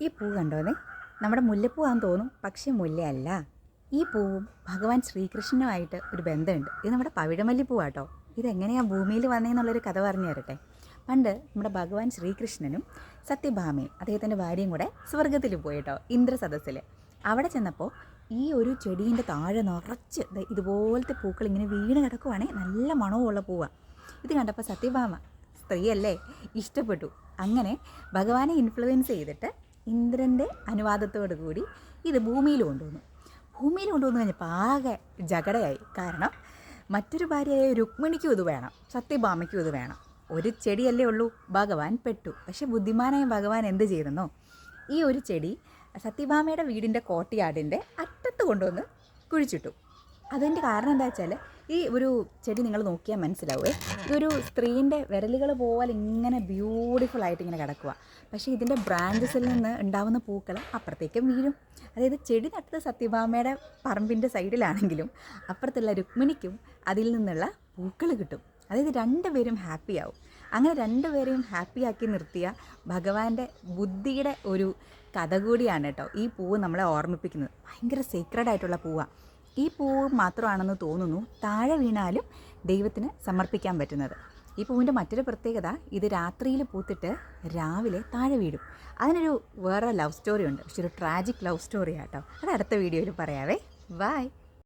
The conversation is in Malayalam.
ഈ പൂ കണ്ടോന്നേ, നമ്മുടെ മുല്ലപ്പൂവാന്ന് തോന്നും, പക്ഷേ മുല്ലയല്ല. ഈ പൂവും ഭഗവാൻ ശ്രീകൃഷ്ണനുമായിട്ട് ഒരു ബന്ധമുണ്ട്. ഇത് നമ്മുടെ പവിഴമല്ലിപ്പൂവാട്ടോ. ഇതെങ്ങനെയാണ് ഭൂമിയിൽ വന്നതെന്നുള്ളൊരു കഥ പറഞ്ഞു തരട്ടെ. പണ്ട് നമ്മുടെ ഭഗവാൻ ശ്രീകൃഷ്ണനും സത്യഭാമയും അദ്ദേഹത്തിൻ്റെ ഭാര്യയും കൂടെ സ്വർഗത്തിൽ പോയിട്ടോ, ഇന്ദ്രസദസ്സിൽ. അവിടെ ചെന്നപ്പോൾ ഈ ഒരു ചെടീൻ്റെ താഴെ നിറച്ച് ഇതുപോലത്തെ പൂക്കൾ ഇങ്ങനെ വീണ് കിടക്കുവാണെങ്കിൽ നല്ല മണവുമുള്ള പൂവാണ്. ഇത് കണ്ടപ്പോൾ സത്യഭാമ, സ്ത്രീയല്ലേ, ഇഷ്ടപ്പെട്ടു. അങ്ങനെ ഭഗവാനെ ഇൻഫ്ലുവൻസ് ചെയ്തിട്ട് ഇന്ദ്രൻ്റെ അനുവാദത്തോടു കൂടി ഇത് ഭൂമിയിൽ കൊണ്ടുവന്നു കഴിഞ്ഞപ്പോൾ ആകെ ജഗടയായി. കാരണം മറ്റൊരു ഭാര്യയായ രുക്മിണിക്കും ഇത് വേണം, സത്യഭാമയ്ക്കും ഇത് വേണം. ഒരു ചെടിയല്ലേ ഉള്ളൂ, ഭഗവാൻ പെട്ടു. പക്ഷെ ബുദ്ധിമാനായ ഭഗവാൻ എന്ത് ചെയ്തെന്നോ, ഈ ഒരു ചെടി സത്യഭാമയുടെ വീടിൻ്റെ കോട്ടയാടിൻ്റെ അറ്റത്ത് കൊണ്ടുവന്ന് കുഴിച്ചിട്ടു. അതിൻ്റെ കാരണം എന്താ വെച്ചാൽ, ഈ ഒരു ചെടി നിങ്ങൾ നോക്കിയാൽ മനസ്സിലാവേ, ഇതൊരു സ്ത്രീൻ്റെ വിരലുകൾ പോലെ ഇങ്ങനെ ബ്യൂട്ടിഫുൾ ആയിട്ട് ഇങ്ങനെ കിടക്കുക. പക്ഷേ ഇതിൻ്റെ ബ്രാഞ്ചസിൽ നിന്ന് ഉണ്ടാവുന്ന പൂക്കൾ അപ്പുറത്തേക്കും വീഴും. അതായത് ചെടി നട്ടത് സത്യഭാമയുടെ പറമ്പിൻ്റെ സൈഡിലാണെങ്കിലും അപ്പുറത്തുള്ള രുക്മിണിക്കും അതിൽ നിന്നുള്ള പൂക്കൾ കിട്ടും. അതായത് രണ്ടുപേരും ഹാപ്പിയാവും. അങ്ങനെ രണ്ടുപേരെയും ഹാപ്പിയാക്കി നിർത്തിയ ഭഗവാന്റെ ബുദ്ധിയുടെ ഒരു കഥ കൂടിയാണ് കേട്ടോ ഈ പൂവ് നമ്മളെ ഓർമ്മിപ്പിക്കുന്നത്. ഭയങ്കര സീക്രഡ് ആയിട്ടുള്ള പൂവാണ്. ഈ പൂവ് മാത്രമാണെന്ന് തോന്നുന്നു താഴെ വീണാലും ദൈവത്തിന് സമർപ്പിക്കാൻ പറ്റുന്നത്. ഈ പൂവിൻ്റെ മറ്റൊരു പ്രത്യേകത, ഇത് രാത്രിയിൽ പൂത്തിട്ട് രാവിലെ താഴെ വീഴും. അതിനൊരു വേറെ ലവ് സ്റ്റോറി ഉണ്ട്, പക്ഷെ ഒരു ട്രാജിക് ലവ് സ്റ്റോറി ആട്ടോ. അത് അടുത്ത വീഡിയോയിൽ പറയാവേ. ബൈ.